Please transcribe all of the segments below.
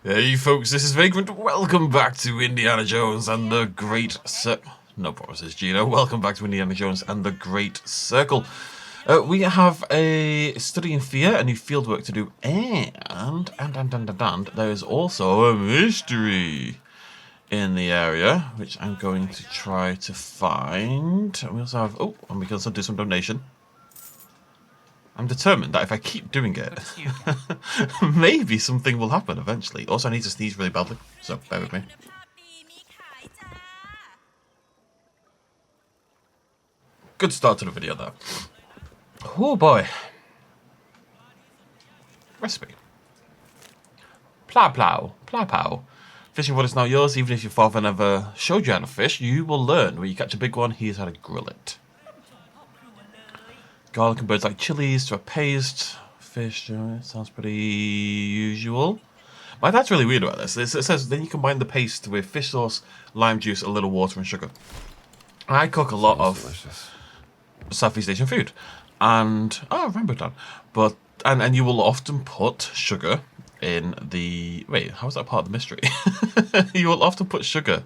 Hey folks, this is Vagrant. Welcome back to Indiana Jones and the Great No promises, Gino. Welcome back to Indiana Jones and the Great Circle. We have a study in fear, a new fieldwork to do, and there is also a mystery in the area, which I'm going to try to find. And we also have, and we can also do some donation. I'm determined that if I keep doing it, maybe something will happen eventually. Also, I need to sneeze really badly, so bear with me. Good start to the video, though. Oh boy. Recipe. Plow plow. Plow plow. Fishing rod is now yours. Even if your father never showed you how to fish, you will learn. When you catch a big one, here's how to grill it. Garlic and birds like chilies to a paste. Fish, sounds pretty usual. My dad's really weird about this. It says then you combine the paste with fish sauce, lime juice, a little water and sugar. I cook a lot of Southeast Asian food. And rambutan. But and you will often put sugar in the how is that part of the mystery? You will often put sugar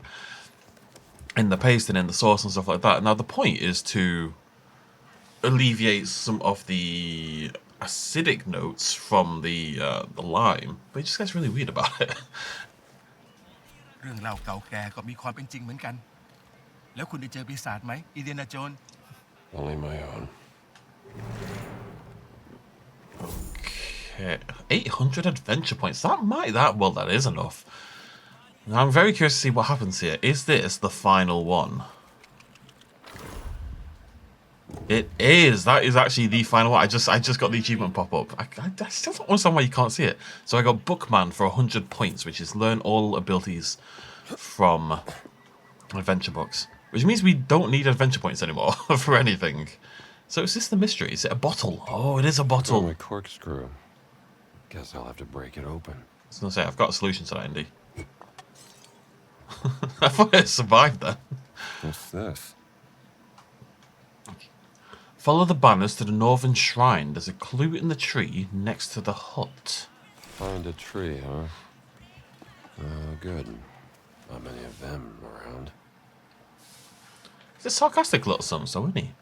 in the paste and in the sauce and stuff like that. Now the point is to alleviate some of the acidic notes from the lime, but it just gets really weird about it. เรื่องเล่าเก่าแก่ก็มีความเป็นจริงเหมือนกันแล้วคุณได้เจอปีศาจไหมอินเดียนาโจน Only my own. Okay, 800 adventure points. That is enough. Now I'm very curious to see what happens here. Is this the final one? It is. That is actually the final one. I just got the achievement pop up. I still don't understand why you can't see it. So I got Bookman for 100 points, which is learn all abilities from adventure books. Which means we don't need adventure points anymore for anything. So is this the mystery? Is it a bottle? Oh, it is a bottle. Oh, my corkscrew. Guess I'll have to break it open. I was going to say, I've got a solution to that, Indy. I thought it survived then. What's this? Follow the banners to the northern shrine. There's a clue in the tree next to the hut. Find a tree, huh? Good. Not many of them around. He's a sarcastic little son, so isn't he?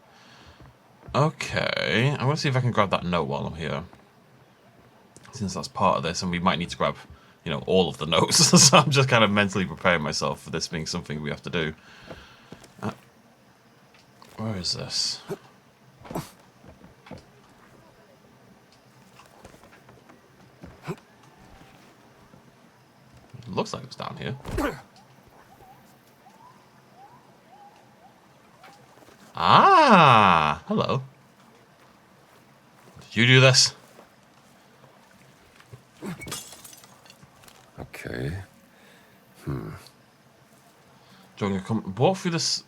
Okay, I'm going to see if I can grab that note while I'm here. Since that's part of this, and we might need to grab, all of the notes. So I'm just kind of mentally preparing myself for this being something we have to do. Where is this? It looks like it's down here. Ah, hello. Did you do this? Okay. Walk through this.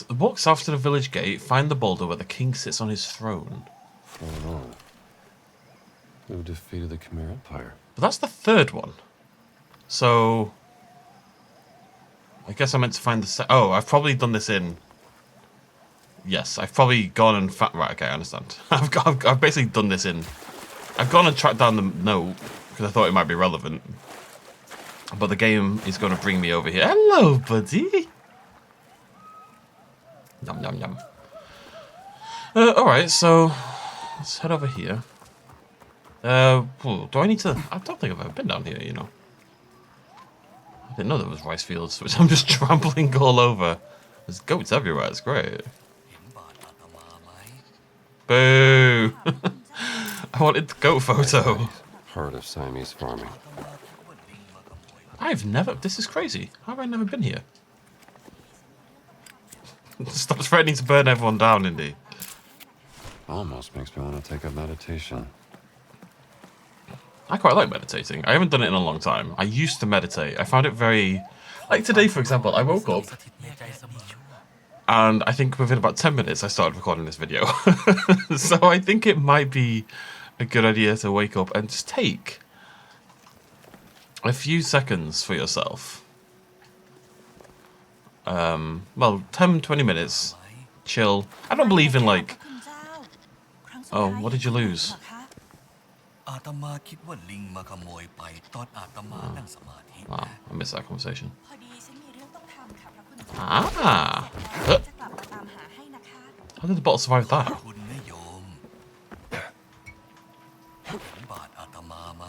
Walk south to the village gate. Find the boulder where the king sits on his throne. What's going on? Who defeated the Khmer Empire? But that's the third one. So I guess I meant to find the. Oh, I've probably done this in. Yes, I've probably gone and right. Okay, I understand. I've basically done this in. I've gone and tracked down the note because I thought it might be relevant. But the game is going to bring me over here. Hello, buddy. Yum yum yum. All right, so let's head over here. Do I need to? I don't think I've ever been down here. I didn't know there was rice fields, which I'm just trampling all over. There's goats everywhere. It's great. Boo! I wanted the goat photo. Heart of Siamese farming. I've never. This is crazy. How have I never been here? Stop threatening to burn everyone down, Indy. Almost makes me want to take up meditation. I quite like meditating. I haven't done it in a long time. I used to meditate. I found it very... Like today, for example, I woke up and I think within about 10 minutes I started recording this video. So I think it might be a good idea to wake up and just take a few seconds for yourself. Well, 10, 20 minutes. Chill. I don't believe in like... Oh, what did you lose? อาตมาคิดว่าลิงมาขโมยไปตอนอาตมานั่งสมาธิ Wow, I missed that conversation. พอดีฉันมีเรื่องต้องทำค่ะพระคุณ Ah. เสร็จแล้วจะกลับมาตามหาให้นะคะ How did the bottle survive ขอบ that? คุณนะโยมเห็นบาทอาตมาไหม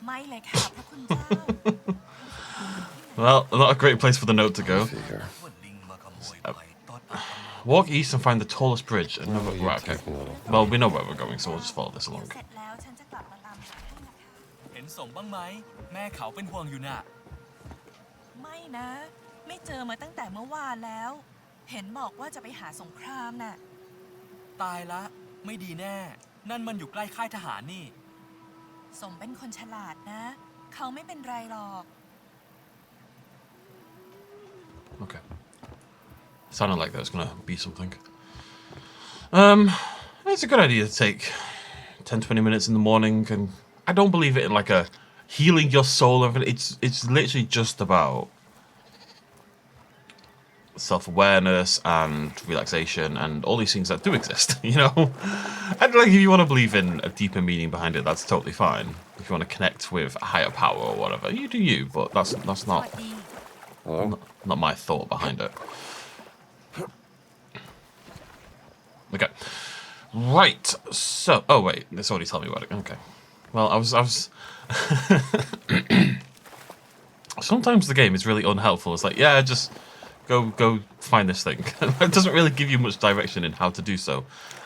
ไม่เลยค่ะพระคุณเจ้า Well, not a great place for the note to go. Figure. ว่าลิงมาขโมยไปตอนอาตมา Walk east and find the tallest bridge. And Oh, you right, okay. take me a little. Well, we know where we're going, so we'll just follow this เดี๋ยว along. เสร็จแล้วฉันจะกลับมาตามหาให้นะคะ เห็นสมบ้างไหมแม่เขาเป็นห่วงอยู่น่ะ ไม่นะ ไม่เจอมาตั้งแต่เมื่อวานแล้ว เห็นบอกว่าจะไปหาสงครามน่ะ ตายละไม่ดีแน่ นั่นมันอยู่ใกล้ค่ายทหารนี่ สมเป็นคนฉลาดนะ เขาไม่เป็นไรหรอก Okay. Sounded like that was gonna be something. It's a good idea to take 10-20 minutes in the morning, and I don't believe it in like a healing your soul. It's literally just about self-awareness and relaxation and all these things that do exist, you know? And like if you want to believe in a deeper meaning behind it, that's totally fine. If you want to connect with a higher power or whatever, you do you, but that's ส not วัสดี Hello? not my thought behind it. Okay. Right. So, oh wait, it's already telling me about it. Okay. Well, I was sometimes the game is really unhelpful. It's like, yeah, just go find this thing. It doesn't really give you much direction in how to do so.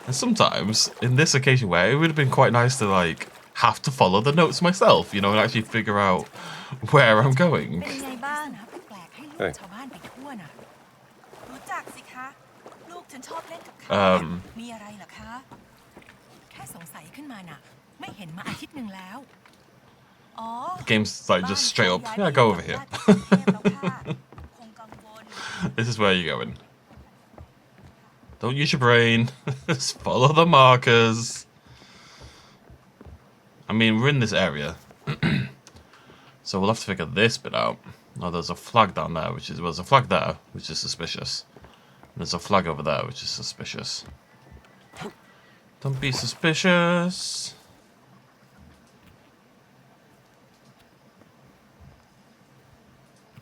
And sometimes, in this occasion where it would have been quite nice to like have to follow the notes myself, you know, and actually figure out where I'm going. เป็นไงบ้างนะแปลกๆให้ลูก เฮ้ย ชาวบ้านไปทั่วน่ะ รู้จักสิคะ ลูกฉันชอบเล่นกับเขา มีอะไรเหรอคะ แค่สงสัยขึ้นมาน่ะ ไม่เห็นมาอาทิตย์หนึ่งแล้ว อ๋อ Game's like just straight up, yeah, go over here. This is where you're going. Don't use your brain. Just follow the markers. I mean, we're in this area. So we'll have to figure this bit out. Oh, there's a flag down there, well, there's a flag there, which is suspicious. And there's a flag over there, which is suspicious. Don't be suspicious.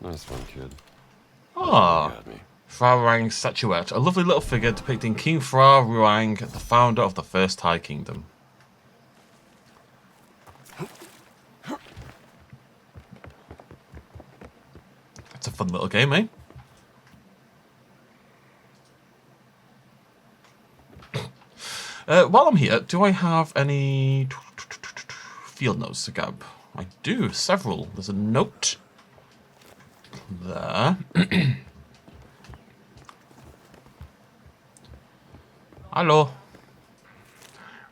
Nice one, kid. Ah. You got me. Fra Ruang statuette, a lovely little figure depicting King Fra Ruang, the founder of the First Thai Kingdom. That's a fun little game, eh? While I'm here, do I have any field notes to grab? I do, several. There's a note there. Hello.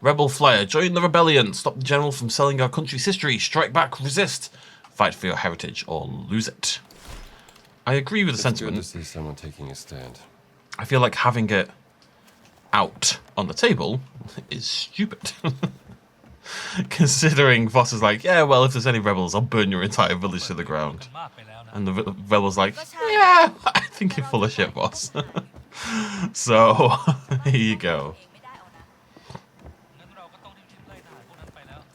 Rebel flyer, join the rebellion. Stop the general from selling our country's history. Strike back, resist. Fight for your heritage or lose it. I agree with the It's good sentiment. to see someone taking a stand. I feel like having it out on the table is stupid. Considering Voss is like, yeah, well, if there's any rebels, I'll burn your entire village to the ground. And the rebel's like, yeah, I think you're full of shit, Voss. So, here you go.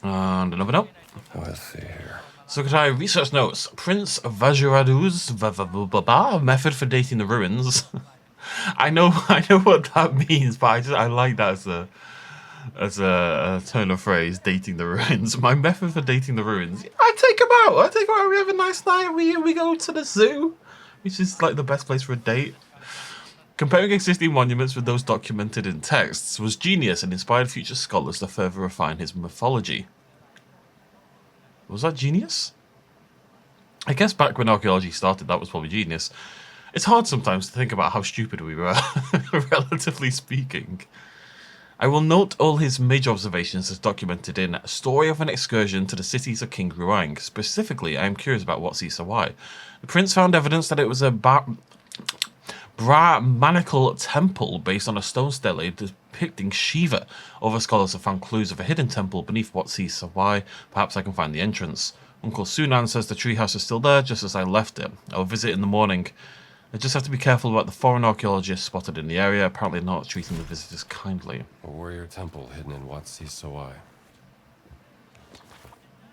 And another note. Let's see here. Sukhatai research notes. Prince Vajradu's method for dating the ruins. I know what that means, but I like that as a turn of phrase, dating the ruins. My method for dating the ruins. I take him out. We have a nice night. We go to the zoo, which is like the best place for a date. Comparing existing monuments with those documented in texts was genius and inspired future scholars to further refine his mythology. Was that genius? I guess back when archaeology started, that was probably genius. It's hard sometimes to think about how stupid we were, relatively speaking. I will note all his major observations as documented in Story of an Excursion to the Cities of King Ruang. Specifically, I am curious about what's Isawai. The prince found evidence that it was a Brahmanical temple based on a stone stele depicting Shiva. Other scholars have found clues of a hidden temple beneath Wat Si Sawai. Perhaps I can find the entrance. Uncle Sunan says the treehouse is still there, just as I left it. I'll visit in the morning. I just have to be careful about the foreign archaeologists spotted in the area, apparently not treating the visitors kindly. A warrior temple hidden in Wat Si Sawai.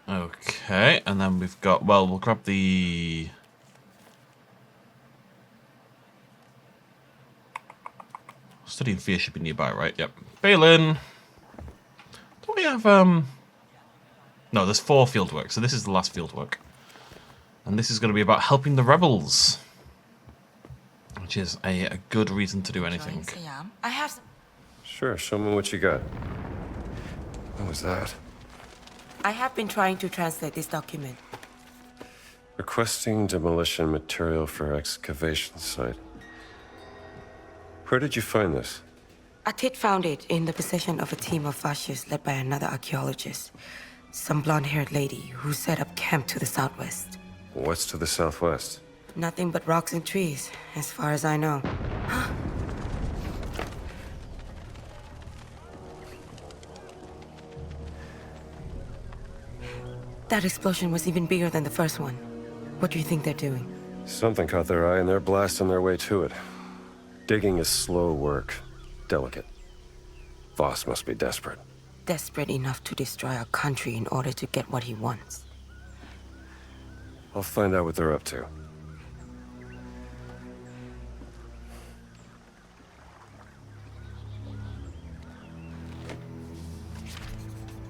Okay, and then we've got, well, we'll grab the... Studying fear should be nearby, right? Yep. Balin! Don't we have, No, there's 4 fieldwork, so this is the last fieldwork. And this is going to be about helping the rebels. Which is a good reason to do anything. I have some... Sure, show me what you got. What was that? I have been trying to translate this document. Requesting demolition material for excavation site. Where did you find this? Atit found it in the possession of a team of fascists led by another archaeologist. Some blonde-haired lady who set up camp to the southwest. What's to the southwest? Nothing but rocks and trees, as far as I know. That explosion was even bigger than the first one. What do you think they're doing? Something caught their eye and they're blasting their way to it. Digging is slow work. Delicate. Voss must be desperate. Desperate enough to destroy our country in order to get what he wants. I'll find out what they're up to.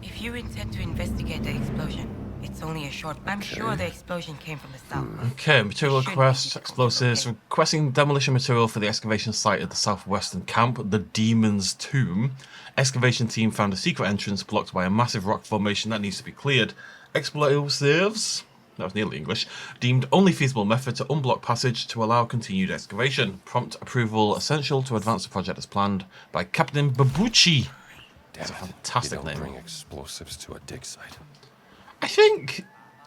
If you intend to investigate the explosion, it's only a short... I'm sure the explosion came from the south. Okay, material request, explosives. Requesting demolition material for the excavation site at the southwestern camp, the Demon's Tomb. Excavation team found a secret entrance blocked by a massive rock formation that needs to be cleared. Explosives, that was nearly English, deemed only feasible method to unblock passage to allow continued excavation. Prompt approval essential to advance the project as planned by Captain Babucci. That's a fantastic name. Bring explosives to a dig site. I think,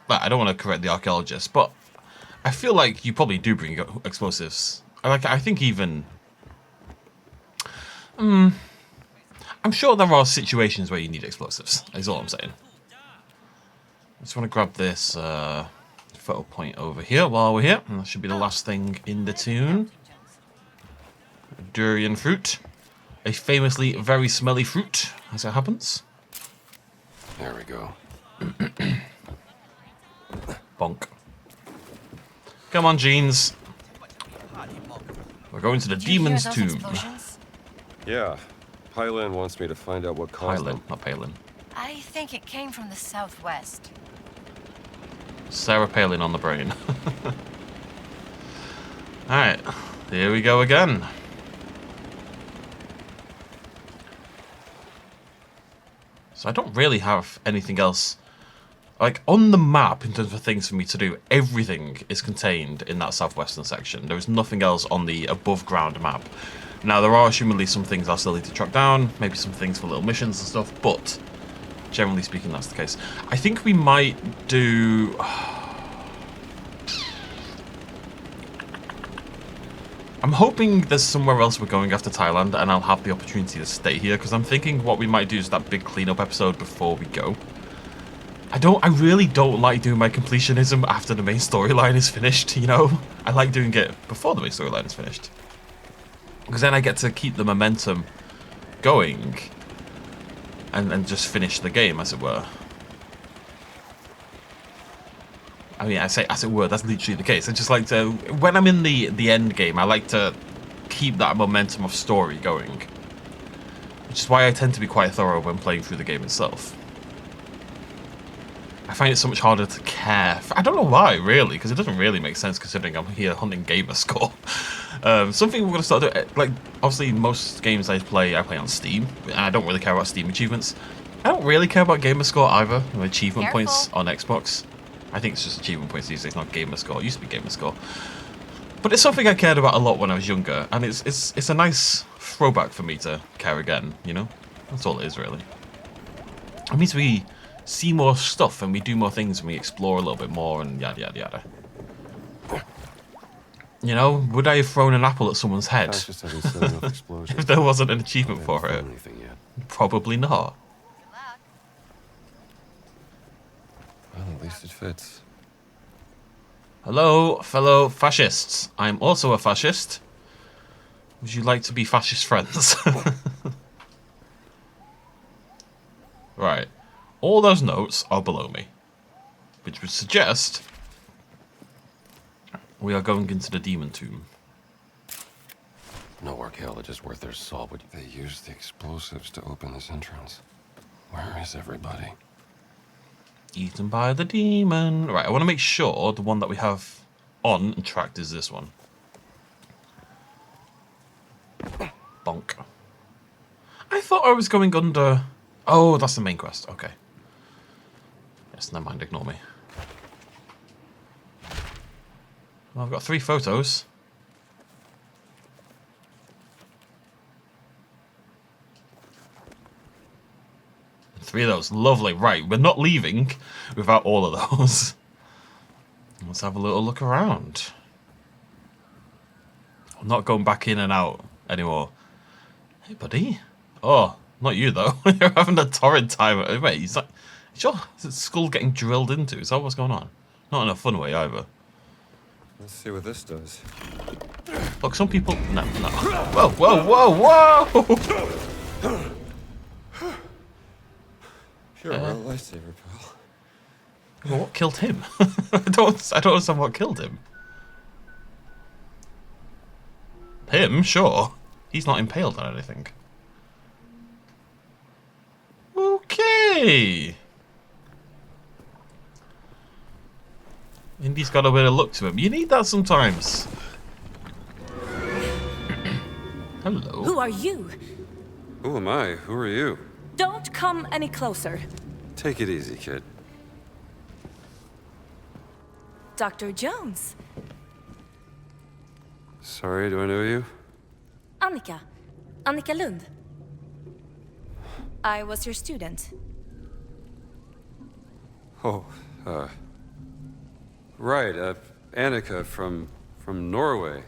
well, I don't want to correct the archaeologist, but I feel like you probably do bring explosives. I think even, I'm sure there are situations where you need explosives. Is all I'm saying. I just want to grab this photo point over here while we're here, and that should be the last thing in the tune. Durian fruit, a famously very smelly fruit, as it happens. There we go. Bonk. Come on, Jeans. We're going to the Demon's Tomb. Yeah. Hylan wants me to find out what caused them. Not Palin. I think it came from the southwest. Sarah Palin on the brain. Alright, here we go again. So I don't really have anything else. Like, on the map, in terms of things for me to do, everything is contained in that southwestern section. There is nothing else on the above-ground map. Now, there are assumedly some things I'll still need to track down, maybe some things for little missions and stuff, but generally speaking, that's the case. I think we might do... I'm hoping there's somewhere else we're going after Thailand, and I'll have the opportunity to stay here, because I'm thinking what we might do is that big cleanup episode before we go. I really don't like doing my completionism after the main storyline is finished, you know? I like doing it before the main storyline is finished. Because then I get to keep the momentum going and just finish the game, as it were. I mean, I say as it were, that's literally the case. I just like to, when I'm in the end game, I like to keep that momentum of story going. Which is why I tend to be quite thorough when playing through the game itself. I find it so much harder to care. I don't know why, really, because it doesn't really make sense considering I'm here hunting gamer score. Something we're going to start doing, like, obviously most games I play on Steam, and I don't really care about Steam achievements. I don't really care about gamer score either, achievement points on Xbox. I think it's just achievement points these days, not gamer score. It used to be gamer score. But it's something I cared about a lot when I was younger, and it's a nice throwback for me to care again, you know? That's all it is, really. It means we see more stuff and we do more things and we explore a little bit more and yada yada yada. You know, would I have thrown an apple at someone's head if there wasn't an achievement for it? Probably not. Well, at least it fits. Hello, fellow fascists. I'm also a fascist. Would you like to be fascist friends? Right. All those notes are below me. which would suggest we are going into the demon tomb. No archaeologist worth their salt would... They used the explosives to open this entrance. Where is everybody? Eaten by the demon. Right, I want to make sure the one that we have on and tracked is this one. Bonk. I thought I was going under... Oh, that's the main quest. Okay. Yes, never mind. Ignore me. Well, I've got 3 photos. 3 of those. Lovely. Right, we're not leaving without all of those. Let's have a little look around. I'm not going back in and out anymore. Hey, buddy. Oh, not you, though. You're having a torrid time. Wait, is the skull getting drilled into? Is that what's going on? Not in a fun way, either. Let's see what this does. Look, some people... No, no. Whoa, whoa, whoa, whoa! Sure, well, lifesaver, pal. Well, what killed him? I don't understand what killed him. Him, sure. He's not impaled on anything. Okay. Indy's got a bit of look to him. You need that sometimes. Hello. Who are you? Who am I? Who are you? Don't come any closer. Take it easy, kid. Dr. Jones. Sorry, do I know you? Annika. Annika Lund. I was your student. Oh, right, Annika from Norway.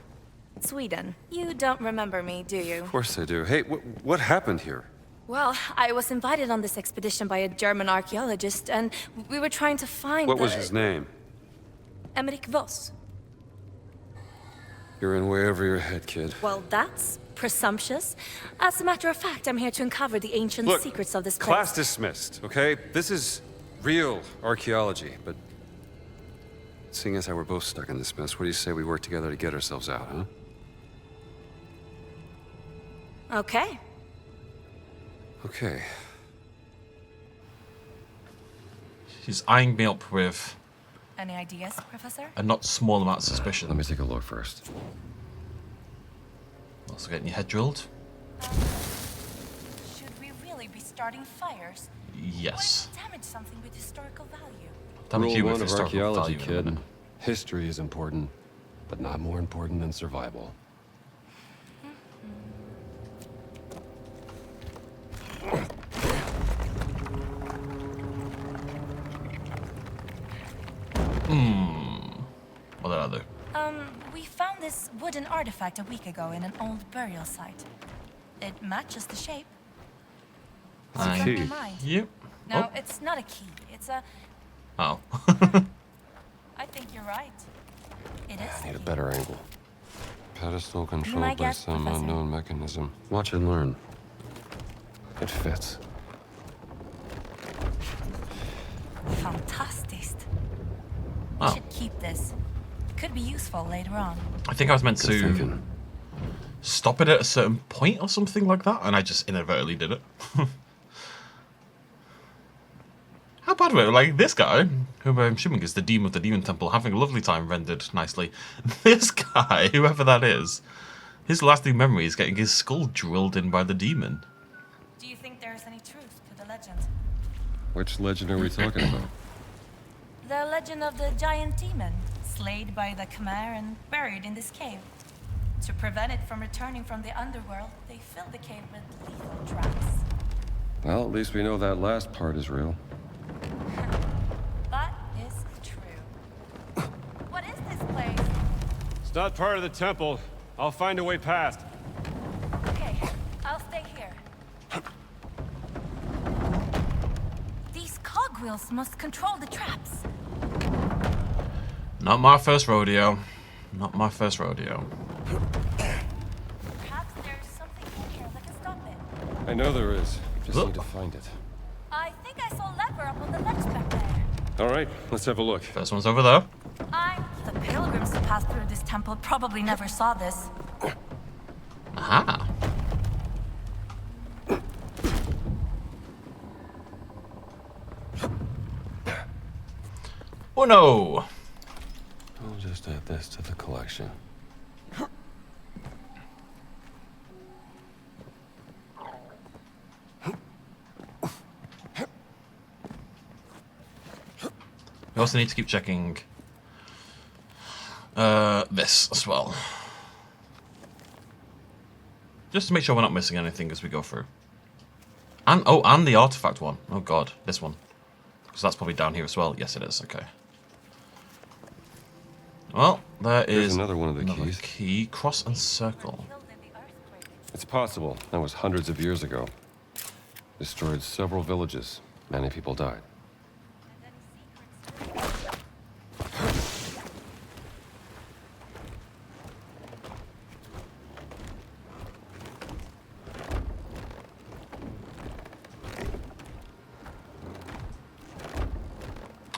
Sweden. You don't remember me, do you? Of course I do. Hey, what happened here? Well, I was invited on this expedition by a German archaeologist, and we were trying to find What was his name? Emmerich Voss. You're in way over your head, kid. Well, that's presumptuous. As a matter of fact, I'm here to uncover the ancient Look, secrets of this place. class dismissed, okay? This is real archaeology, but seeing as how we're both stuck in this mess, what do you say we work together to get ourselves out, huh? Okay. Okay. She's eyeing me up with Any ideas, Professor? a not small amount of suspicion. Let me take a look first. Also getting your head drilled? Should we really be starting fires? Yes. What if we damage something with historical value? Damage you Rule with 1 of historical archaeology, value in a kid. minute. History is important, but not more important than survival. What did I do? We found this wooden artifact a week ago in an old burial site. It matches the shape. So Aye. from Key. your mind. Yep. No, it's not a key. It's a... Oh. I think you're right. It is. I need a better angle. Pedestal My controlled by guess, some Professor. unknown mechanism. Watch and learn. It fits. Fantastic. We Oh. should keep this. Could be useful later on. I think I was meant Good to thinking. stop it at a certain point or something like that, and I just inadvertently did it. How bad were it? Like, this guy, who I'm assuming is the demon of the demon temple, having a lovely time rendered nicely. This guy, whoever that is, his lasting memory is getting his skull drilled in by the demon. Do you think there is any truth to the legend? Which legend are we talking about? The legend of the giant demon, slayed by the Khmer and buried in this cave. To prevent it from returning from the underworld, they filled the cave with lethal traps. Well, at least we know that last part is real. That is true. What is this place? It's not part of the temple. I'll find a way past. Okay, I'll stay here. These cogwheels must control the traps. Not my first rodeo. Not my first rodeo. Perhaps there's something in here that can stop it. I know there is. Just Look. need to find it. I think I saw a lever up on the ledge back there. All right, let's have a look. First one's over there. The pilgrims who passed through this temple probably never saw this. Aha. Oh no! We'll just add this to the collection. We also need to keep checking this as well. Just to make sure we're not missing anything as we go through. And and the artifact one. Oh god, this one. Because that's probably down here as well. Yes, it is. Okay. Well, there is another one of the keys. Key. Cross and circle. It's possible. That was hundreds of years ago. Destroyed several villages. Many people died.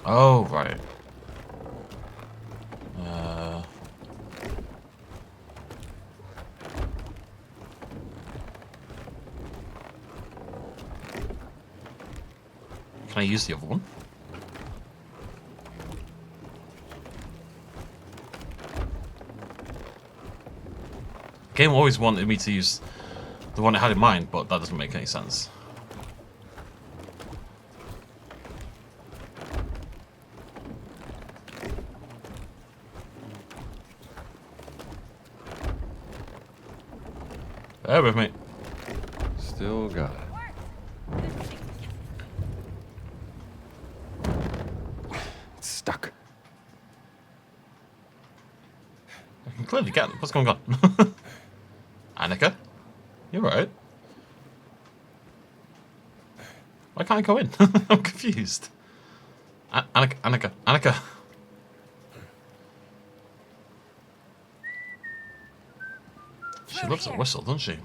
Oh, right. Can I use the other one? Game always wanted me to use the one it had in mind, but that doesn't make any sense. Bear with me. Still got it. It's stuck. I can clearly get it. What's going on? Annika? You're right. Why can't I go in? I'm confused. Annika. She loves a whistle, doesn't she?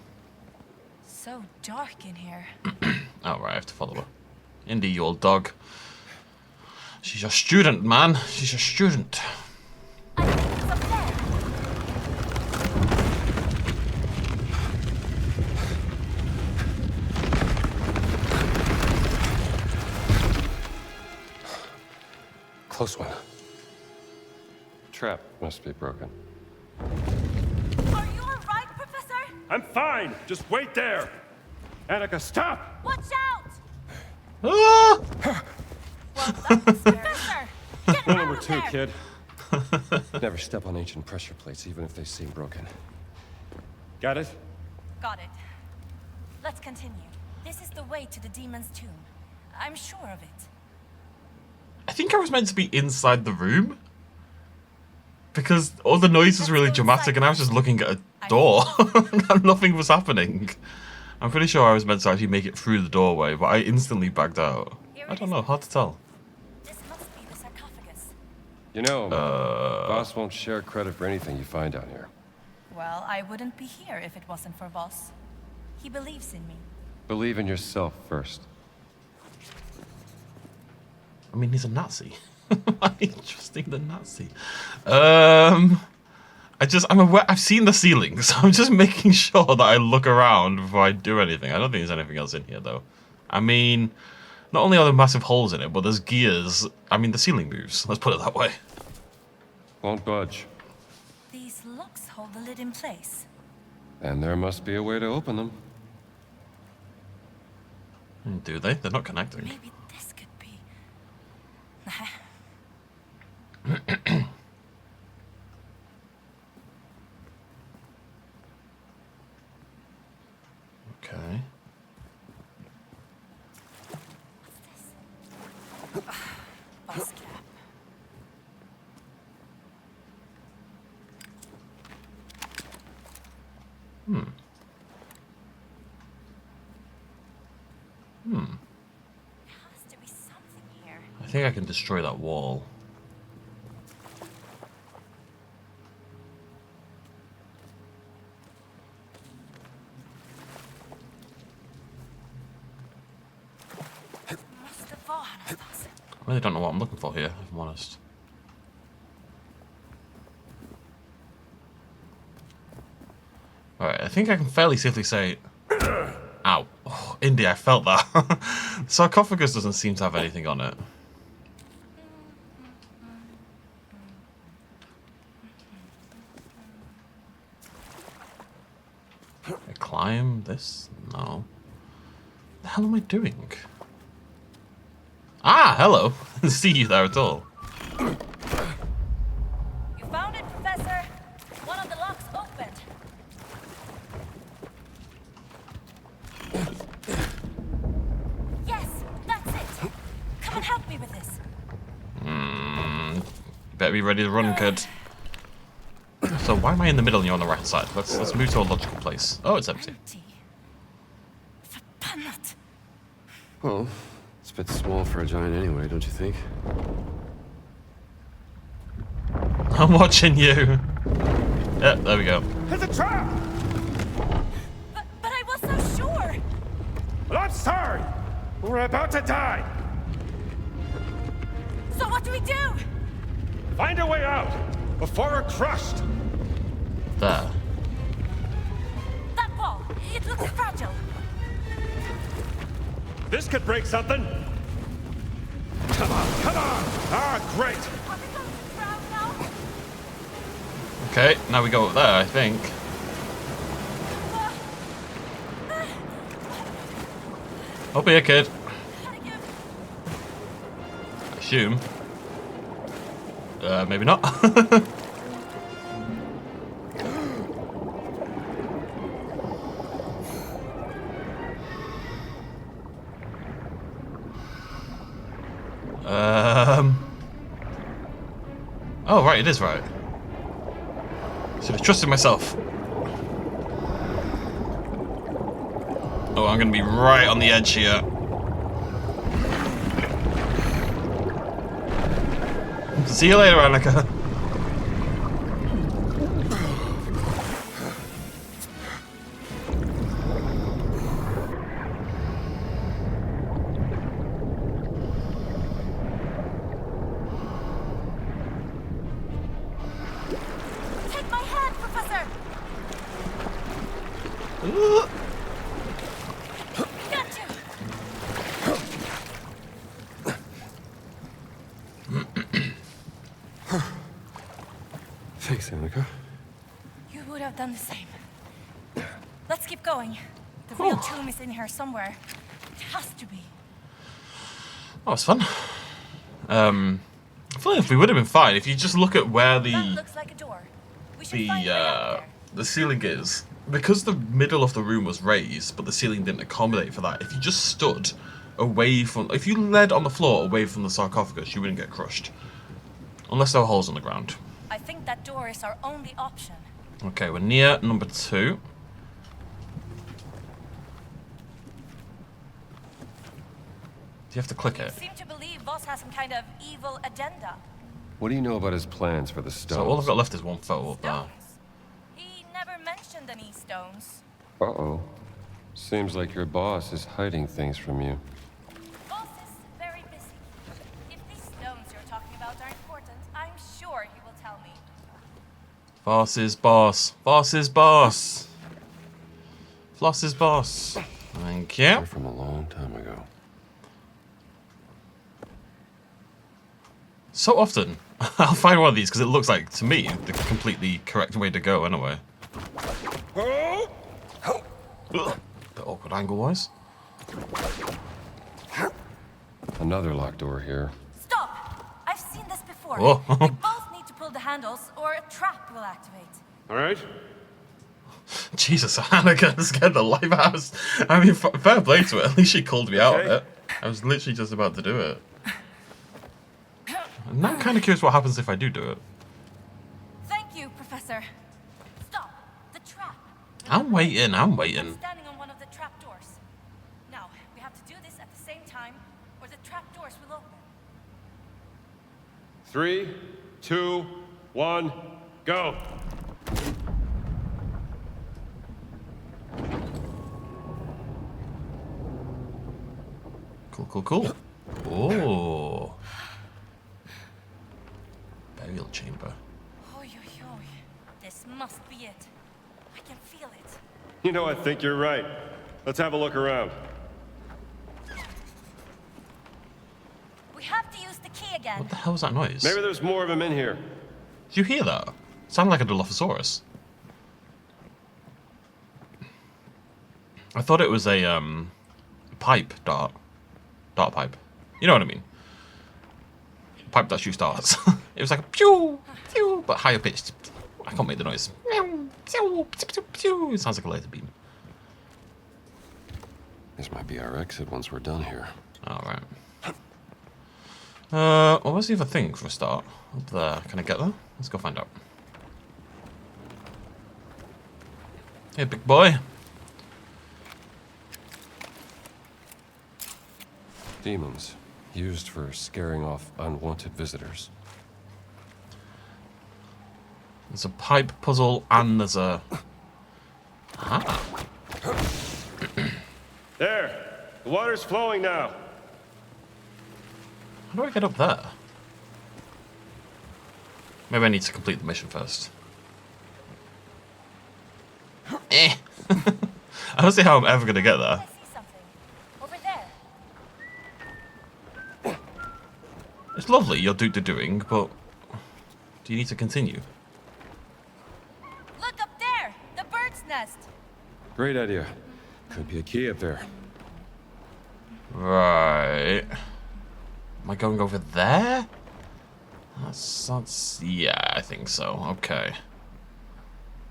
So dark in here. Oh, right, I have to follow her. Indy, you old dog. She's a student, man. She's a student. I think it's up there. Close one. Trap must be broken. Are you alright, Professor? I'm fine. Just wait there. Annika, stop! Watch out! Ah! Well, that was Professor! Get Rule out number of 2, there! kid. Never step on ancient pressure plates, even if they seem broken. Got it? Got it. Let's continue. This is the way to the demon's tomb. I'm sure of it. I think I was meant to be inside the room. Because all the noise was really dramatic and I was just looking at a door. And nothing was happening. I'm pretty sure I was meant to actually make it through the doorway, but I instantly bagged out. I don't know, hard to tell. This must be the sarcophagus. You know, Boss won't share credit for anything you find down here. Well, I wouldn't be here if it wasn't for Voss. He believes in me. Believe in yourself first. I mean, he's a Nazi. Why are you trusting the Nazi? I'm aware, I've seen the ceiling, so I'm just making sure that I look around before I do anything. I don't think there's anything else in here, though. I mean, not only are there massive holes in it, but there's gears. I mean, the ceiling moves. Let's put it that way. Won't budge. These locks hold the lid in place. And there must be a way to open them. Do they? They're not connecting. Maybe this could be... Okay. Bus cap. There has to be something here. I think I can destroy that wall. Måste vara någonstans. really don't know what I'm looking for here, if I'm honest. Alright, I think I can fairly safely say... Ow. Oh, Indy, I felt that. The sarcophagus doesn't seem to have anything on it. I climb this? No. What the hell am I doing? Ah, hello. I didn't see you there at all. You found it, Professor. One of the locks opened. Yes, that's it. Come and help me with this. Better be ready to run, kid. So why am I in the middle and you're on the right side? Let's move to a logical place. Oh, it's empty. Verpannat. Well, it's a bit small for a giant anyway, don't you think? I'm watching you. Yeah, there we go. It's a trap! But I was so sure. Well, I'm sorry! We're about to die! So what do we do? Find a way out before we're crushed! There. That wall. It looks fragile. This could break something! Come on, come on! Ah, great! Are we going to drown now? Okay, now we go up there, I think. Up here, kid. Gotta give. I assume. Maybe not. Oh, right, it is right. Should have trusted myself. Oh, I'm gonna be right on the edge here. See you later, Annika. Take my hand, Professor. Got you. Thanks, Annika. You would have done the same. Let's keep going. The real tomb is in here somewhere. It has to be. That was fun. I feel like we would have been fine if you just look at where That looks like a door. We should find a way out there. the ceiling is. Because the middle of the room was raised, but the ceiling didn't accommodate for that. If you just stood away from, if you led on the floor away from the sarcophagus, you wouldn't get crushed, unless there were holes on the ground. I think that door is our only option. Okay, we're near number 2. Do you have to click You it? seem to believe Voss has some kind of evil agenda. What do you know about his plans for the stones? So all I've got left is one photo of that. Stones. He never mentioned any stones. Uh-oh. Seems like your boss is hiding things from you. Voss is very busy. If these stones you're talking about are important, I'm sure he will tell me. Boss is boss. Boss is boss. Floss is boss. Thank you. They're from a long time ago. So often, I'll find one of these because it looks like, to me, the completely correct way to go anyway. Ugh, bit awkward angle-wise. Another locked door here. Stop! I've seen this before. Whoa. We both need to pull the handles or a trap will activate. All right? Jesus, Anakin scared the life out of us. I mean, fair play to it. At least she called me out of it. I was literally just about to do it. And now I'm kind of curious what happens if I do it. Thank you, Professor. Stop! The trap. I'm waiting, I'm I'm waiting. standing on one of the trap doors. Now, we have to do this at the same time, or the trap doors will open. 3, 2, 1, go! Cool, cool, cool. Oh. Oh, this must be it. I can feel it. You know, I think you're right. Let's have a look around. We have to use the key again. What the hell was that noise? Maybe there's more of them in here. Did you hear that? It sounded like a Dilophosaurus. I thought it was a pipe dart pipe. You know what I mean? Pipe that shoots darts. It was like a pew, pew, but higher pitched. I can't make the noise. It sounds like a laser beam. This might be our exit once we're done here. All right. Well, where's the other thing for a start? Up there. Can I get there? Let's go find out. Hey, big boy. Demons, used for scaring off unwanted visitors. There's a pipe puzzle and there's a... Ah. There! The water's flowing now. How do I get up there? Maybe I need to complete the mission first. Eh. I don't see how I'm ever going to get there. I see something. Over there. It's lovely, your doing, but do you need to continue? Look up there! The bird's nest! Great idea. Could be a key up there. Right. Am I going over there? That's yeah, I think so. Okay.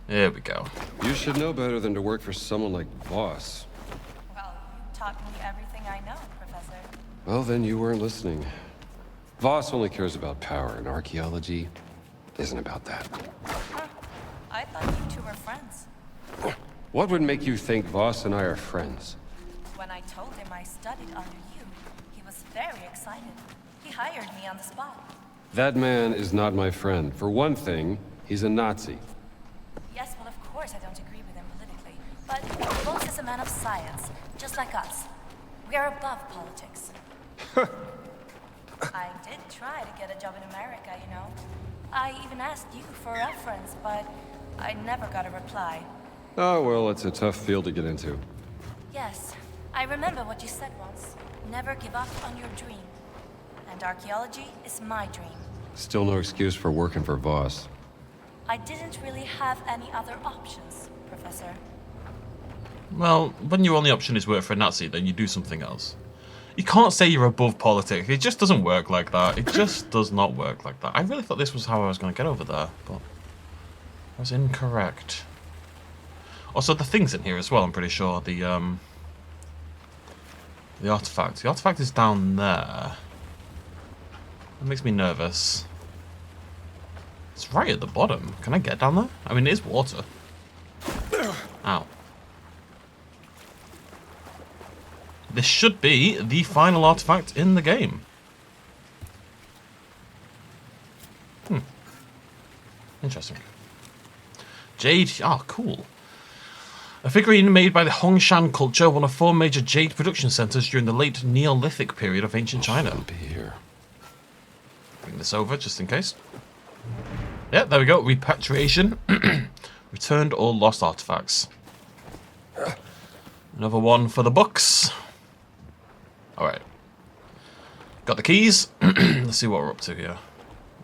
Here we go. You should know better than to work for someone like Voss. Well, you taught me everything I know, Professor. Well, then you weren't listening. Voss only cares about power, and archaeology isn't about that. Huh. I thought you two were friends. What would make you think Voss and I are friends? When I told him I studied under you, he was very excited. He hired me on the spot. That man is not my friend. For one thing, he's a Nazi. Yes, well, of course I don't agree with him politically. But Boss is a man of science, just like us. We are above politics. I did try to get a job in America, you know. I even asked you for a reference, but I never got a reply. Oh, well, it's a tough field to get into. Yes, I remember what you said once. Never give up on your dream. And archaeology is my dream. Still no excuse for working for Voss. I didn't really have any other options, Professor. Well, when your only option is work for a Nazi, then you do something else. You can't say you're above politics. It just doesn't work like that. It just does not work like that. I really thought this was how I was going to get over there, but I was incorrect. Also, the thing's in here as well, I'm pretty sure. The artifact. The artifact is down there. That makes me nervous. It's right at the bottom. Can I get down there? I mean, it is water. Ow. This should be the final artifact in the game. Interesting. Jade. Oh, cool. A figurine made by the Hongshan culture, one of 4 major jade production centers during the late Neolithic period of ancient China. Shouldn't be here. Bring this over just in case. Yeah, there we go. Repatriation. Returned or lost artifacts. Another one for the books. Alright. Got the keys. Let's see what we're up to here.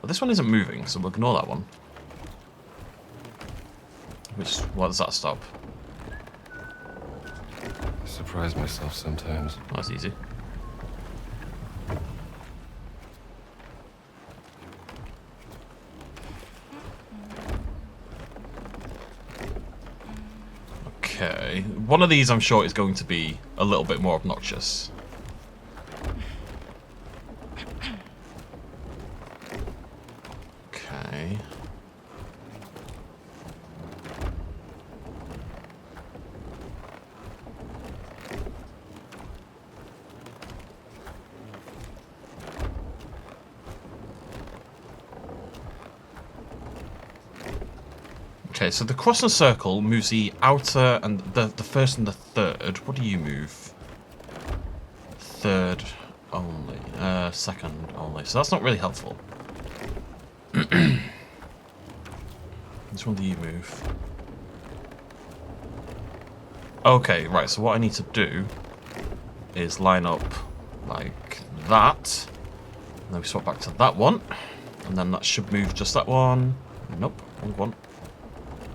Well, this one isn't moving, so we'll ignore that one. What does that stop? I surprise myself sometimes. Oh, that's easy. Okay. One of these I'm sure is going to be a little bit more obnoxious. Okay. Okay, so the cross and circle moves the outer and the first and the third. What do you move? Third only. Second only. So that's not really helpful. Which one do you move? Okay, right, so what I need to do is line up like that. And then we swap back to that one. And then that should move just that one. Nope, wrong one.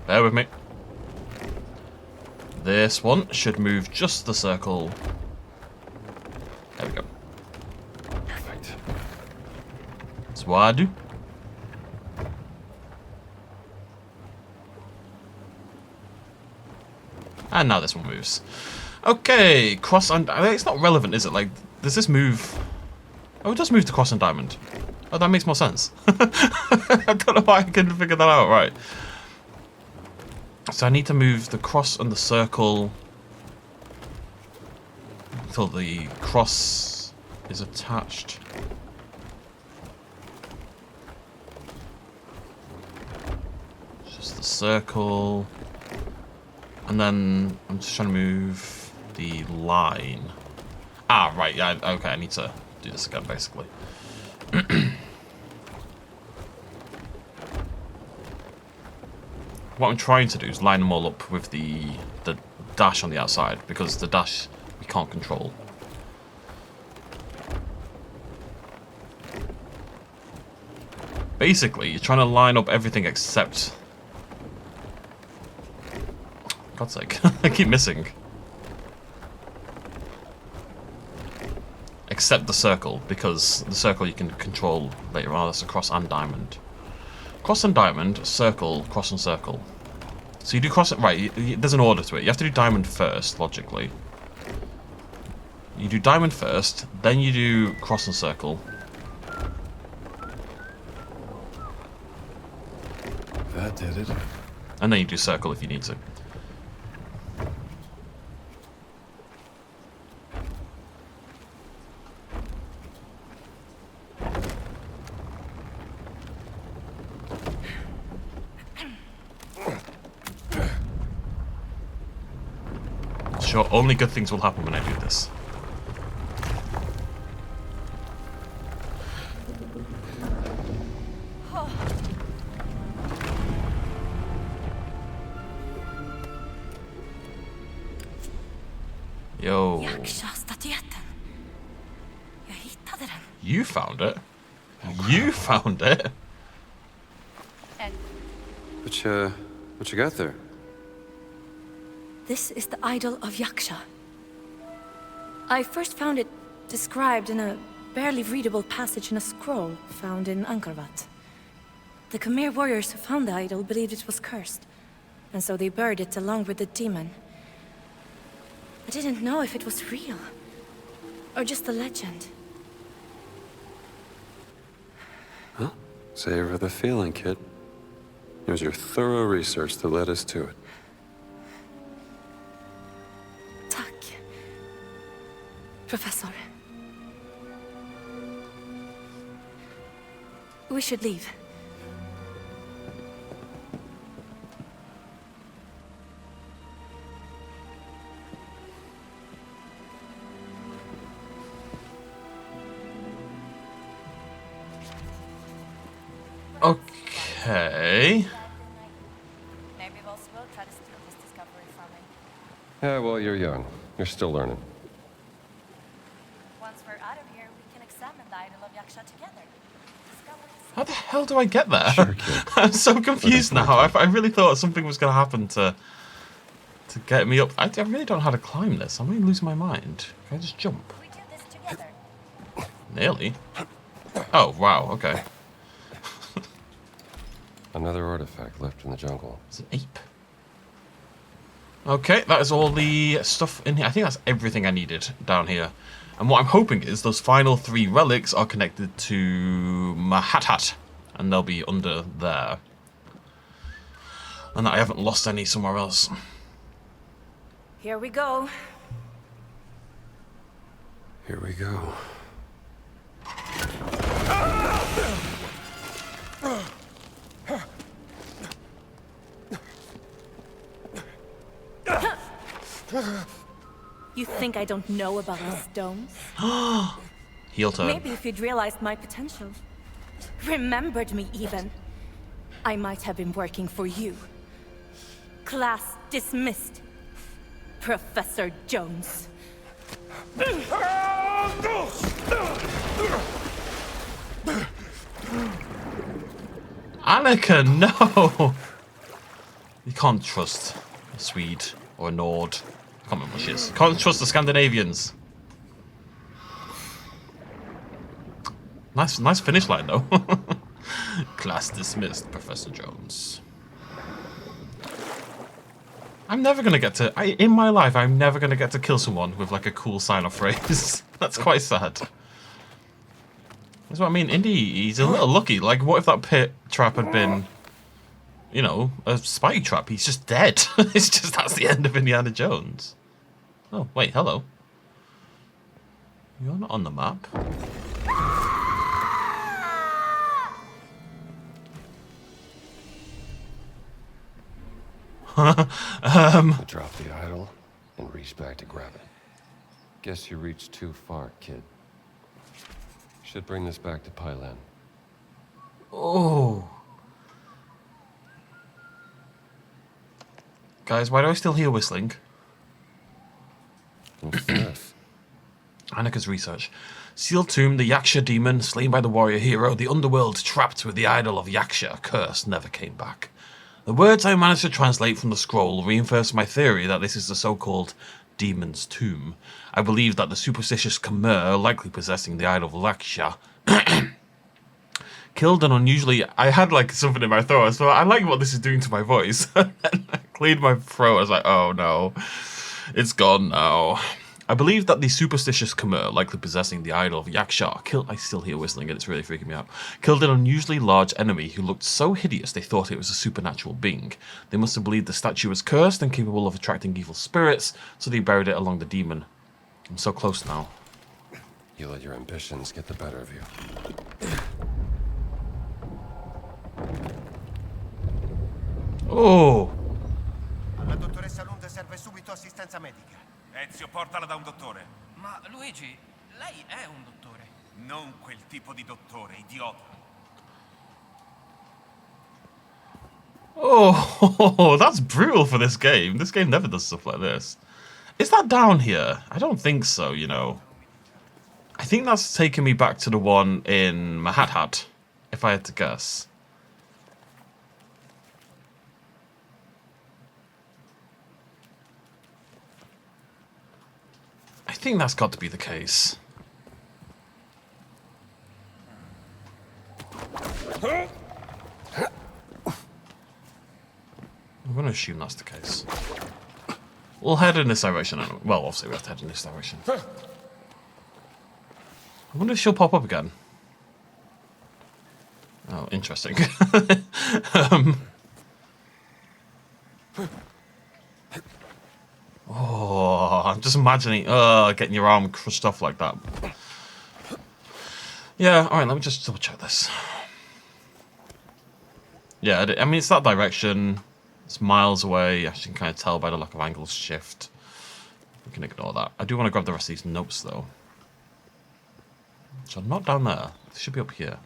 Bear with me. This one should move just the circle. There we go. Perfect. That's what I do. And now this one moves. Okay, cross and... I mean, it's not relevant, is it? Like, does this move... Oh, it does move to cross and diamond. Oh, that makes more sense. I don't know why I couldn't figure that out. Right. So I need to move the cross and the circle until the cross is attached. Just the circle. And then I'm just trying to move the line. Ah, right. Yeah, okay, I need to do this again, basically. What I'm trying to do is line them all up with the dash on the outside, because the dash we can't control. Basically, you're trying to line up everything except... God's sake, I keep missing. Except the circle, because the circle you can control later on. That's a cross and diamond. Cross and diamond, circle, cross and circle. So you do cross... Right, there's an order to it. You have to do diamond first, logically. You do diamond first, then you do cross and circle. That did it. And then you do circle if you need to. Sure, only good things will happen when I do this. Yo. You found it? You found it? What you got there? This is the idol of Yaksha. I first found it described in a barely readable passage in a scroll found in Angkarvat. The Khmer warriors who found the idol believed it was cursed, and so they buried it along with the demon. I didn't know if it was real, or just a legend. Huh? Savor the feeling, kid. It was your thorough research that led us to it. Professor. We should leave. Okay. Maybe Voss will try to steal this discovery from me. Yeah, well, you're young. You're still learning. Once we're out of here, we can examine the idol of Yaksha together. How the hell do I get there? Sure, kid. I'm so confused now. I really thought something was going to happen to get me up. I really don't know how to climb this. I'm really losing my mind. Can I just jump? We do this together. Nearly. Oh, wow. Okay. Another artifact left in the jungle. It's an ape. Okay, that is all the stuff in here. I think that's everything I needed down here. And what I'm hoping is those final 3 relics are connected to Mahathat. And they'll be under there. And that I haven't lost any somewhere else. Here we go. Here we go. You think I don't know about the stones? Heel turn. Maybe if you'd realized my potential. Remembered me even. I might have been working for you. Class dismissed. Professor Jones. Annika, no! You can't trust a Swede or a Nord. I can't remember what she is. Can't trust the Scandinavians. Nice finish line, though. Class dismissed, Professor Jones. I'm never gonna get to... in my life, I'm never gonna get to kill someone with, like, a cool sign-off phrase. That's quite sad. That's what I mean. Indy, he's a little lucky. Like, what if that pit trap had been, you know, a spike trap? He's just dead. It's just, that's the end of Indiana Jones. Oh, wait, hello. You're not on the map. I dropped the idol and reached back to grab it. Guess you reached too far, kid. Should bring this back to Pylan. Oh. Guys, why do I still hear whistling? What's this? Annika's research. Sealed tomb, the Yaksha demon, slain by the warrior hero, the underworld trapped with the idol of Yaksha, cursed, never came back. The words I managed to translate from the scroll reinforce my theory that this is the so-called demon's tomb. I believe that the superstitious Khmer, likely possessing the idol of Yaksha, killed an unusually... I had like something in my throat, so I like what this is doing to my voice. I cleaned my throat, I was like, oh no, it's gone now. I believe that the superstitious Khmer, likely possessing the idol of Yaksha, killed... I still hear whistling and it's really freaking me out. Killed an unusually large enemy who looked so hideous they thought it was a supernatural being. They must have believed the statue was cursed and capable of attracting evil spirits, so they buried it along the demon. I'm so close now. You let your ambitions get the better of you. Oh! La dottoressa Lund serve subito assistenza medica. Ezio, portala da un dottore. Ma Luigi, lei è un dottore. Non quel tipo di dottore, idiota. Oh, that's brutal for this game. This game never does stuff like this. Is that down here? I don't think so, you know. I think that's taking me back to the one in Mahat, if I had to guess. I think that's got to be the case. I'm going to assume that's the case. We'll head in this direction. Well, obviously we have to head in this direction. I wonder if she'll pop up again. Oh, interesting. Oh, I'm just imagining getting your arm crushed off like that. Yeah, alright, let me just double check this. Yeah, I mean, it's that direction. It's miles away. As you can kind of tell by the lack of angle shift. We can ignore that. I do want to grab the rest of these notes, though. So not down there. They should be up here.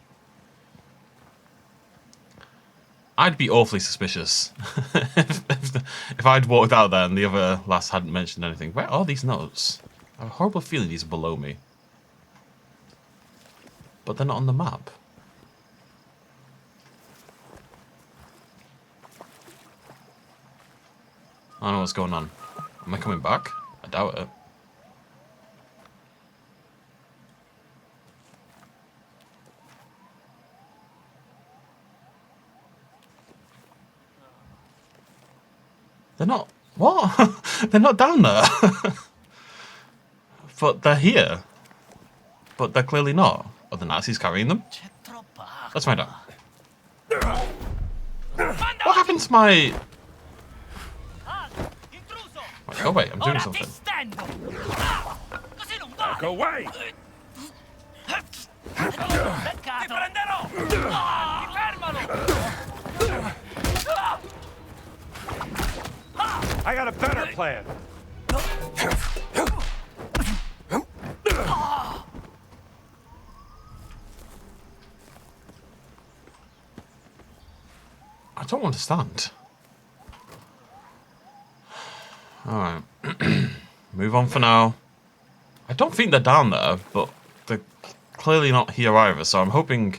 I'd be awfully suspicious if I'd walked out there and the other lass hadn't mentioned anything. Where are these notes? I have a horrible feeling these are below me. But they're not on the map. I don't know what's going on. Am I coming back? I doubt it. They're not... What? They're not down there. But they're here. But they're clearly not. Are the Nazis carrying them? Let's find out. What happened to my... Oh wait, I'm doing something. Back away! I got a better plan. don't understand. Alright. Move on for now. I don't think they're down there, but they're clearly not here either, so I'm hoping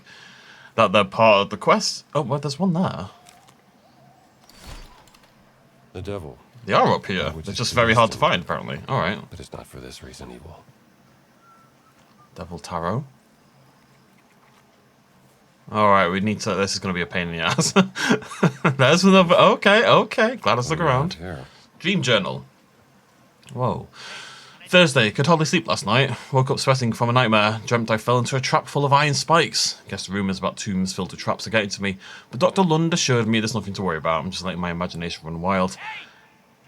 that they're part of the quest. Oh, well, there's one there. The devil. They are up here. Which They're is just very hard to interesting. find, apparently. Alright. But it's not for this reason evil. Devil Tarot. Alright, we need to... This is going to be a pain in the ass. There's another... Okay. Glad I stuck around. Here. Dream Journal. Whoa. Thursday, could hardly sleep last night. Woke up sweating from a nightmare. Dreamt I fell into a trap full of iron spikes. Guess the rumours about tombs filled with traps are getting to me. But Dr. Lund assured me there's nothing to worry about. I'm just letting my imagination run wild.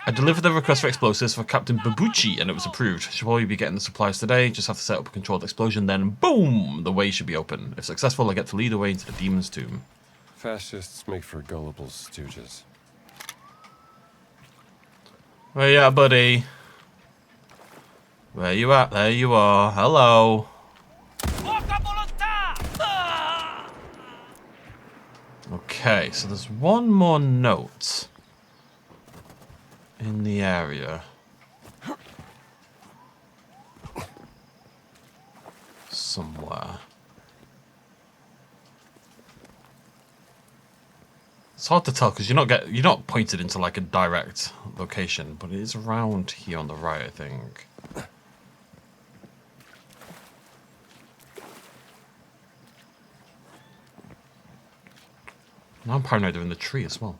I delivered the request for explosives for Captain Babucci and it was approved. Should probably be getting the supplies today. Just have to set up a controlled explosion, then boom! The way should be open. If successful, I get to lead the way into the demon's tomb. Fascists make for gullible stooges. Where you at, buddy? Where you at? There you are. Hello. Okay, so there's one more note in the area. Somewhere. It's hard to tell because you're not pointed into like a direct location, but it is around here on the right, I think. Now I'm paranoid they're in the tree as well.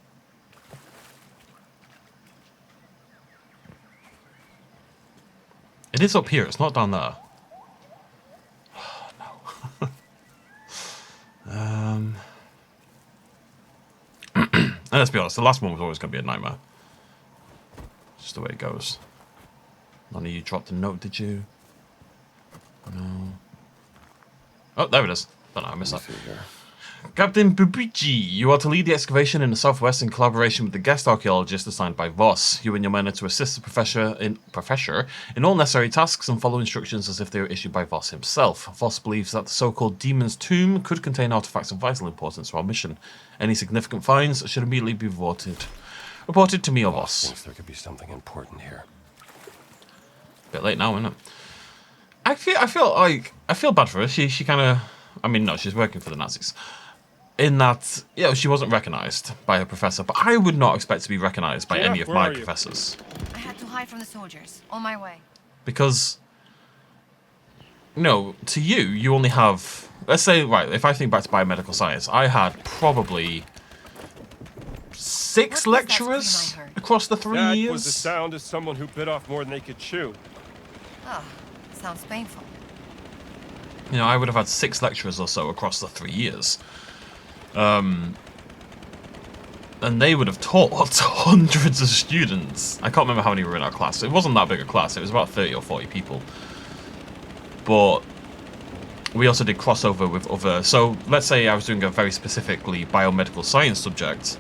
It is up here, it's not down there. Oh, no. And let's be honest, the last one was always going to be a nightmare. Just the way it goes. None of you dropped a note, did you? No. Oh, there it is. Don't know, I missed that. Captain Bubici, you are to lead the excavation in the southwest in collaboration with the guest archaeologist assigned by Voss. You and your men are to assist the professor in all necessary tasks and follow instructions as if they were issued by Voss himself. Voss believes that the so-called Demon's Tomb could contain artifacts of vital importance to our mission. Any significant finds should immediately be reported to me or Voss. Thinks there could be something important here. Bit late now, isn't it? I feel bad for her. She kind of, I mean, no, she's working for the Nazis. In that, she wasn't recognised by her professor, but I would not expect to be recognised by any of my professors. I had to hide from the soldiers. On my way. Because, to you only have, let's say, right, if I think back to biomedical science, I had probably 6 lecturers across the 3 years. That was the sound of someone who bit off more than they could chew. Ah, sounds painful. I would have had 6 lecturers or so across the 3 years. And they would have taught hundreds of students. I can't remember how many were in our class. It wasn't that big a class. It was about 30 or 40 people. But we also did crossover with other... So let's say I was doing a very specifically biomedical science subject.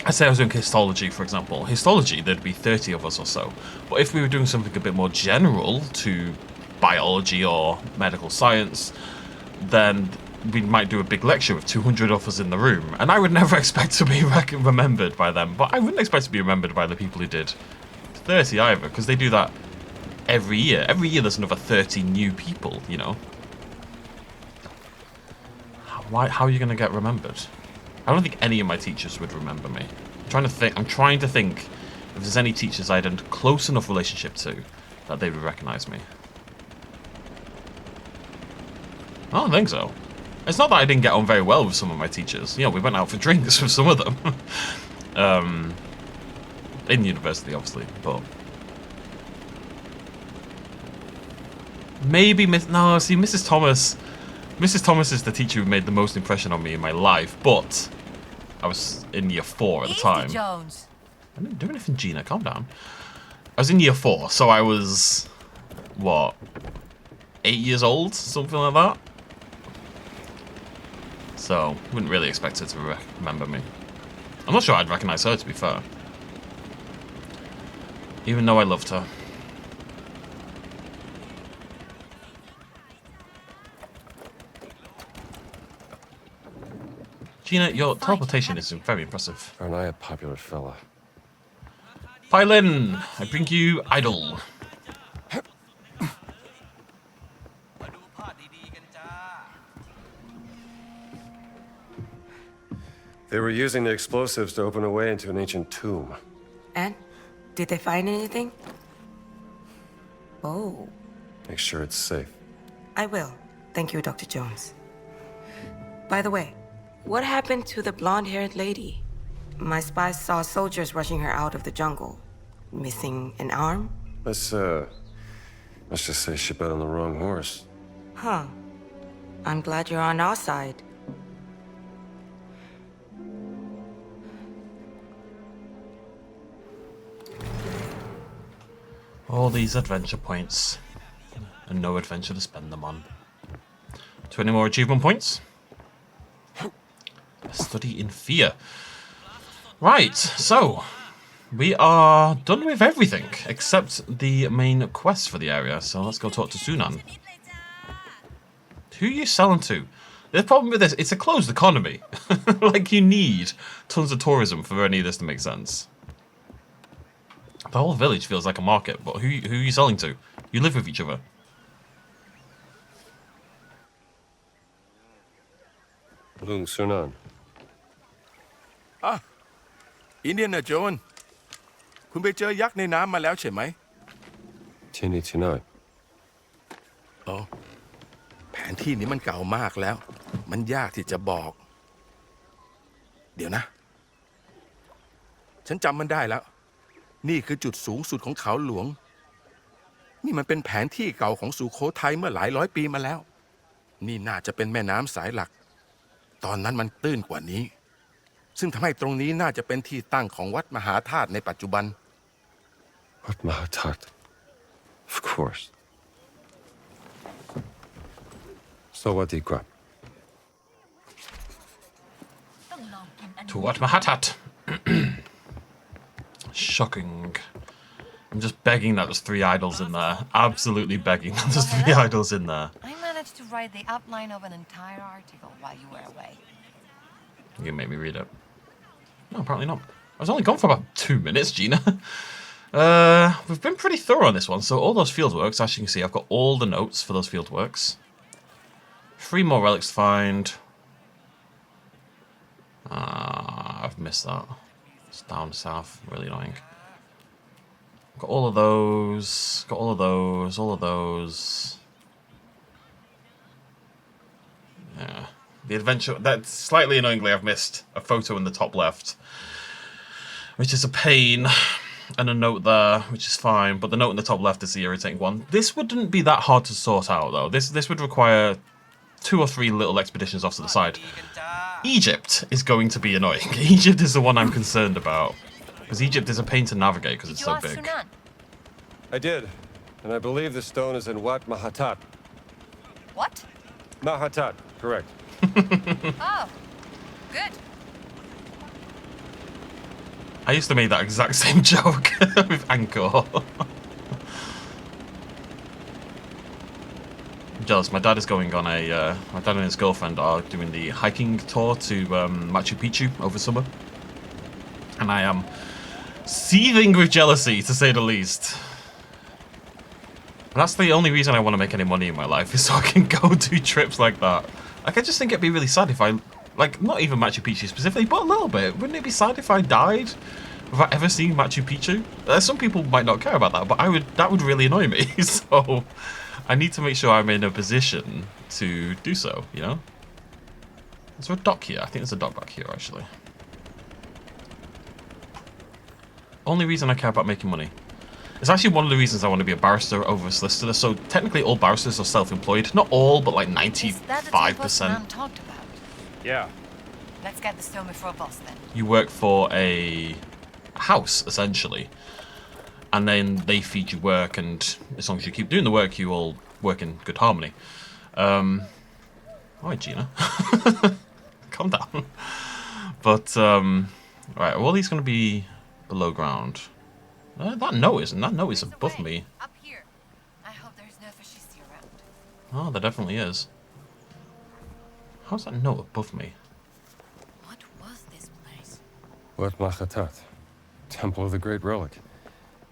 I'd say I was doing histology, for example. Histology, there'd be 30 of us or so. But if we were doing something a bit more general to biology or medical science, then we might do a big lecture with 200 of us in the room. And I would never expect to be remembered by them. But I wouldn't expect to be remembered by the people who did 30 either, because they do that every year. Every year there's another 30 new people, How are you going to get remembered? I don't think any of my teachers would remember me. I'm trying to think if there's any teachers I had a close enough relationship to that they would recognize me. I don't think so. It's not that I didn't get on very well with some of my teachers. We went out for drinks with some of them. In university, obviously, but... Maybe Mrs. Thomas... Mrs. Thomas is the teacher who made the most impression on me in my life, but I was in year 4 at the time. Jones. I didn't do anything, Gina, calm down. I was in year 4, so I was... what? 8 years old? Something like that? So, wouldn't really expect her to remember me. I'm not sure I'd recognise her, to be fair. Even though I loved her. Gina, your teleportation is very impressive. Aren't I a popular fella? Pylon, I bring you Idol. They were using the explosives to open a way into an ancient tomb. And? Did they find anything? Oh. Make sure it's safe. I will. Thank you, Dr. Jones. By the way, what happened to the blonde-haired lady? My spies saw soldiers rushing her out of the jungle. Missing an arm? Let's just say she bet on the wrong horse. Huh. I'm glad you're on our side. All these adventure points. And no adventure to spend them on. 20 more achievement points. A study in fear. Right, so we are done with everything except the main quest for the area. So let's go talk to Sunan. Who are you selling to? The problem with this, it's a closed economy. Like, you need tons of tourism for any of this to make sense. The whole village feels like a market, but who are you selling to? You live with each other. Lung Sunan. อินเดียนนะโจนคุณไปเจอยักษ์ในน้ำมาแล้วใช่ไหม Tini Tinoi. โอ้แผนที่นี้มันเก่ามากแล้ว มันยากที่จะบอก เดี๋ยวนะ ฉันจำมันได้แล้ว นี่คือจุดสูงสุดของเขาหลวง นี่มันเป็นแผนที่เก่าของสุโขทัยเมื่อหลายร้อยปีมาแล้ว นี่น่าจะเป็นแม่น้ำสายหลัก ตอนนั้นมันตื้นกว่านี้ ซึ่งทำให้ตรงนี้น่าจะเป็นที่ตั้งของวัดมหาธาตุในปัจจุบัน What Mahatat? Of course. So what do you grab? To what Mahatat? Shocking. I'm just begging that there's 3 idols in there. Absolutely begging that there's 3 idols in there. I managed to write the outline of an entire article while you were away. You can make me read it. No, apparently not. I was only gone for about 2 minutes, Gina. We've been pretty thorough on this one. So all those fieldworks, as you can see, I've got all the notes for those fieldworks. 3 more relics to find. I've missed that. It's down south. Really annoying. Got all of those. Got all of those. All of those. Yeah. The adventure... That's slightly annoyingly, I've missed a photo in the top left. Which is a pain. And a note there, which is fine. But the note in the top left is the irritating one. This wouldn't be that hard to sort out, though. This would require 2 or 3 little expeditions off to the side. Egypt is going to be annoying. Egypt is the one I'm concerned about. Because Egypt is a pain to navigate because it's so big. I did. And I believe the stone is in Wat Mahatat. What? Mahatat, correct. Oh, good. I used to make that exact same joke with Angkor. I'm jealous. My dad is going on a... my dad and his girlfriend are doing the hiking tour to Machu Picchu over summer. And I am seething with jealousy, to say the least. And that's the only reason I want to make any money in my life, is so I can go do trips like that. Like, I just think it'd be really sad if I... Like, not even Machu Picchu specifically, but a little bit. Wouldn't it be sad if I died without ever seeing Machu Picchu? Some people might not care about that, but that would really annoy me. So I need to make sure I'm in a position to do so, you know? Is there a dock here? I think there's a dock back here, actually. Only reason I care about making money. It's actually one of the reasons I want to be a barrister over a solicitor. So technically all barristers are self-employed. Not all, but like 95%. Talked about. Yeah. Let's get the stone before boss then. You work for a house, essentially. And then they feed you work, and as long as you keep doing the work, you all work in good harmony. Alright, Gina. Calm down. But, right, are all these going to be below ground? That note isn't. That note is above me. Up here. I hope there's no fascisti around. Oh, there definitely is. How's that note above me? Wat Machatat, Temple of the Great Relic,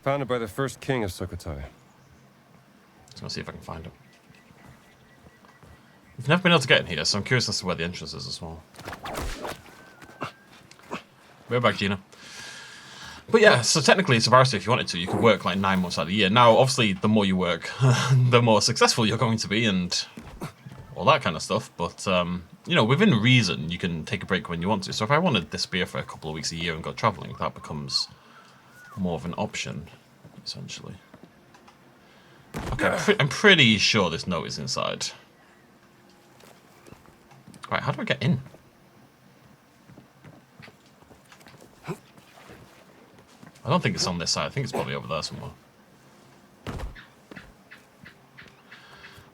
founded by the first king of Sukhothai. Let's go see if I can find it. We've never been able to get in here, so I'm curious as to where the entrance is as well. We're back, Gina. But yeah, so technically, it's a varsity. If you wanted to, you could work like 9 months out of the year. Now, obviously, the more you work, the more successful you're going to be, and all that kind of stuff. But you know, within reason, you can take a break when you want to. So if I want to disappear for a couple of weeks a year and go traveling, that becomes more of an option, essentially. Okay, I'm pretty sure this note is inside. Right, how do I get in? I don't think it's on this side. I think it's probably over there somewhere.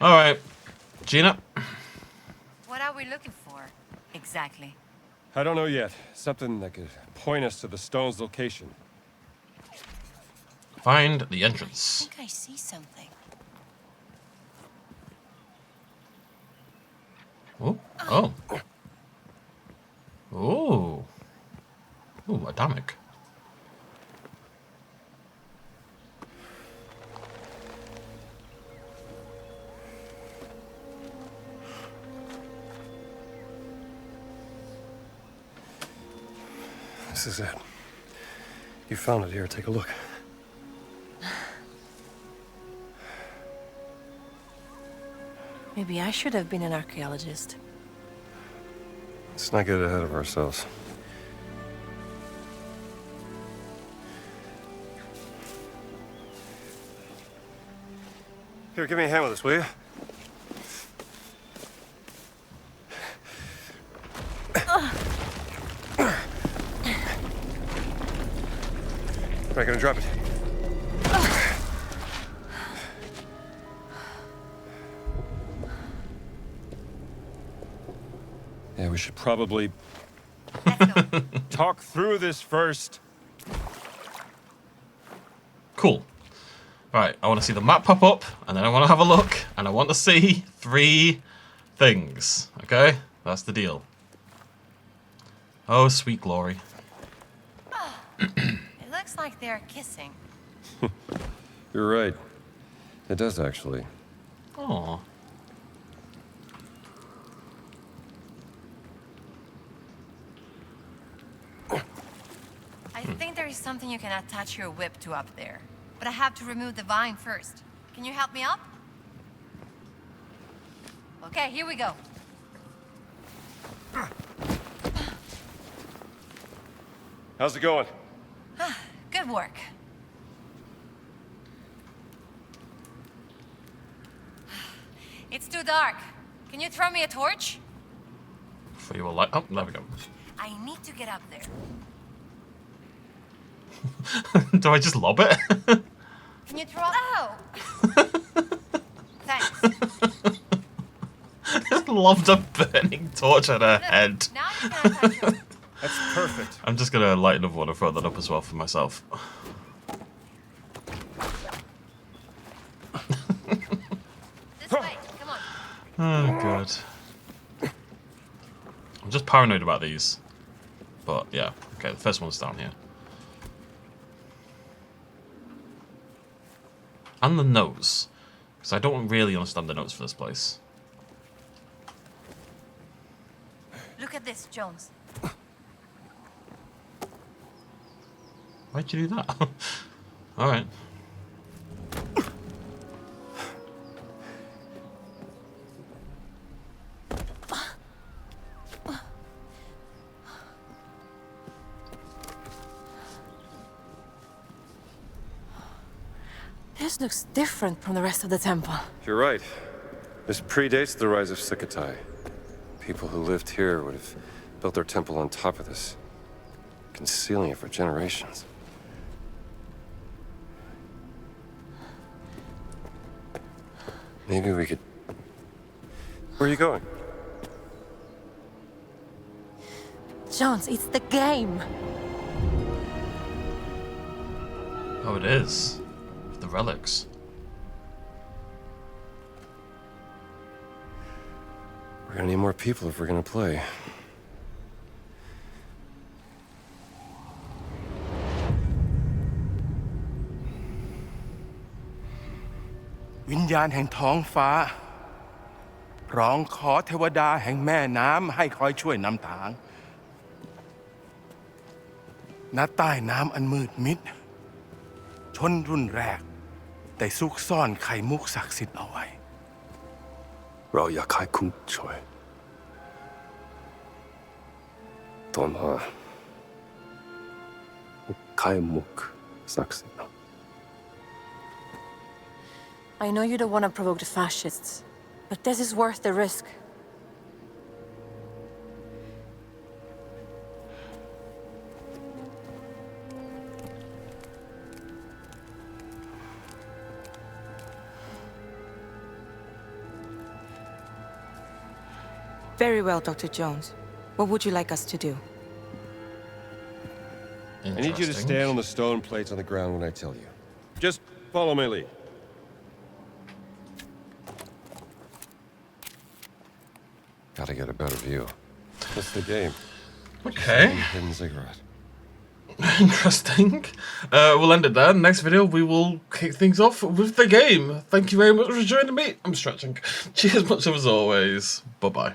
Alright. Gina? What are we looking for? Exactly. I don't know yet. Something that could point us to the stone's location. Find the I entrance. think I see something. Oh. Oh. Oh. Ooh, Adamic. This is it. You found it here. Take a look. Maybe I should have been an archaeologist. Let's not get ahead of ourselves. Here, give me a hand with this, will you? Right, gonna drop it. Yeah, we should probably talk through this first. Cool. Right, I want to see the map pop up, and then I want to have a look, and I want to see 3 things. Okay? That's the deal. Oh, sweet glory. It looks like they're kissing. You're right. It does, actually. Aww. I think there is something you can attach your whip to up there. But I have to remove the vine first. Can you help me up? Okay, here we go. How's it going? Good work. It's too dark. Can you throw me a torch? For you a light. Oh, there we go. I need to get up there. Do I just lob it? Can you throw? Oh! Thanks. Just lobbed a burning torch at her head. Now you can attach your... That's perfect. I'm just gonna light another one and throw that up as well for myself. This way, come on. Oh, God. I'm just paranoid about these. But, yeah. Okay, the first one's down here. And the notes. Because I don't really understand the notes for this place. Look at this, Jones. Why'd you do that? Alright. This looks different from the rest of the temple. You're right. This predates the rise of Sukhothai. People who lived here would have built their temple on top of this, concealing it for generations. Maybe we could... Where are you going? Jones, it's the game. Oh, it is. The relics. We're gonna need more people if we're gonna play. วิญญาณแห่งท้องฟ้า ร้องขอเทวดาแห่งแม่น้ำให้คอยช่วยนำทาง ณ ใต้น้ำอันมืดมิด ชนรุ่นแรกได้ซุกซ่อนไข่มุกศักดิ์สิทธิ์เอาไว้ เราอยากให้คุณช่วยตอนหาไข่มุกศักดิ์สิทธิ์ I know you don't want to provoke the fascists, but this is worth the risk. Very well, Dr. Jones. What would you like us to do? I need you to stand on the stone plates on the ground when I tell you. Just follow my lead. Gotta get a better view. That's the game. Okay. Hidden cigarette. Interesting. We'll end it there. Next video, we will kick things off with the game. Thank you very much for joining me. I'm stretching. Cheers much as always. Bye-bye.